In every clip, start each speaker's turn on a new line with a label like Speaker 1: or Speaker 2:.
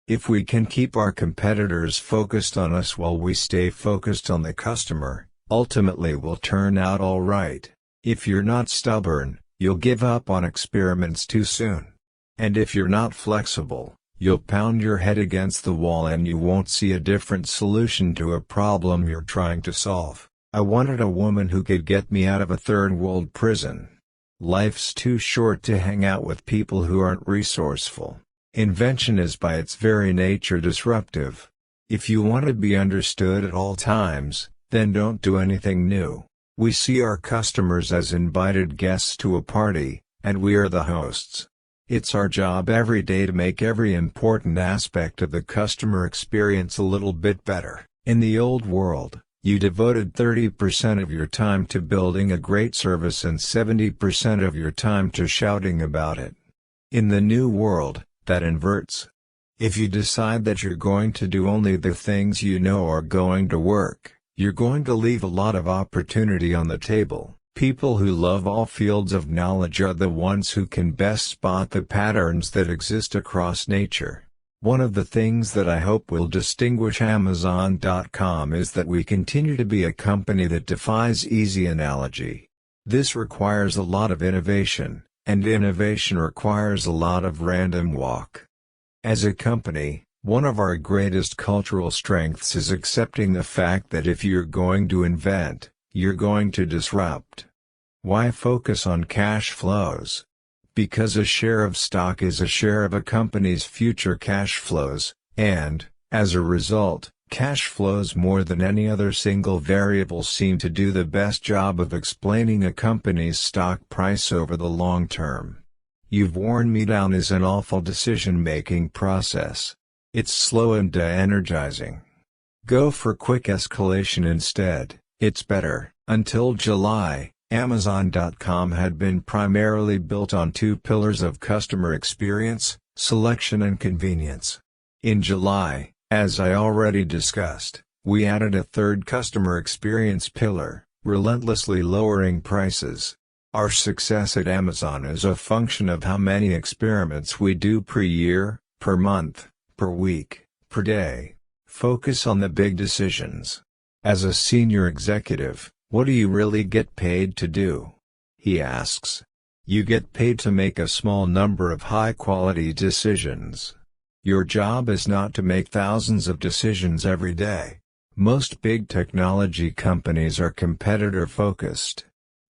Speaker 1: If we can keep our competitors focused on us while we stay focused on the customer, ultimately we'll turn out all right. If you're not stubborn, you'll give up on experiments too soon. And if you're not flexible, you'll pound your head against the wall and you won't see a different solution to a problem you're trying to solve. I wanted a woman who could get me out of a third world prison. Life's too short to hang out with people who aren't resourceful. Invention is by its very nature disruptive. If you want to be understood at all times, then don't do anything new. We see our customers as invited guests to a party, and we are the hosts. It's our job every day to make every important aspect of the customer experience a little bit better. In the old world, you devoted 30% of your time to building a great service and 70% of your time to shouting about it. In the new world, that inverts. If you decide that you're going to do only the things you know are going to work, you're going to leave a lot of opportunity on the table. People who love all fields of knowledge are the ones who can best spot the patterns that exist across nature. One of the things that I hope will distinguish Amazon.com is that we continue to be a company that defies easy analogy. This requires a lot of innovation, and innovation requires a lot of random walk. As a company, one of our greatest cultural strengths is accepting the fact that if you're going to invent, you're going to disrupt. Why focus on cash flows? Because a share of stock is a share of a company's future cash flows, and, as a result, cash flows more than any other single variable seem to do the best job of explaining a company's stock price over the long term. You've worn me down as an awful decision-making process. It's slow and de-energizing. Go for quick escalation instead, it's better. Until July, Amazon.com had been primarily built on two pillars of customer experience, selection and convenience. In July, as I already discussed, we added a third customer experience pillar, relentlessly lowering prices. Our success at Amazon is a function of how many experiments we do per year, per month, per week, per day. Focus on the big decisions. As a senior executive, what do you really get paid to do? He asks. You get paid to make a small number of high-quality decisions. Your job is not to make thousands of decisions every day. Most big technology companies are competitor-focused.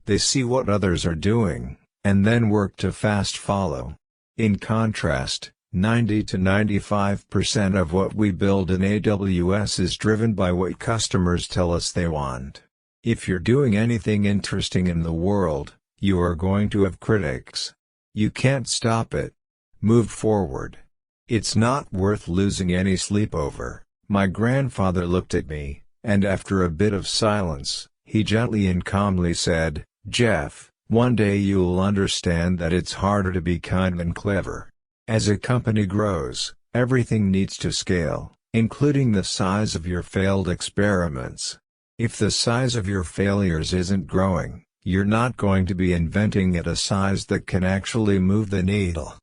Speaker 1: They see what others are doing, and then work to fast follow. In contrast, 90 to 95% of what we build in AWS is driven by what customers tell us they want. If you're doing anything interesting in the world, you are going to have critics. You can't stop it. Move forward. It's not worth losing any sleep over. My grandfather looked at me, and after a bit of silence, he gently and calmly said, "Jeff, one day you'll understand that it's harder to be kind than clever." As a company grows, everything needs to scale, including the size of your failed experiments. If the size of your failures isn't growing, you're not going to be inventing at a size that can actually move the needle.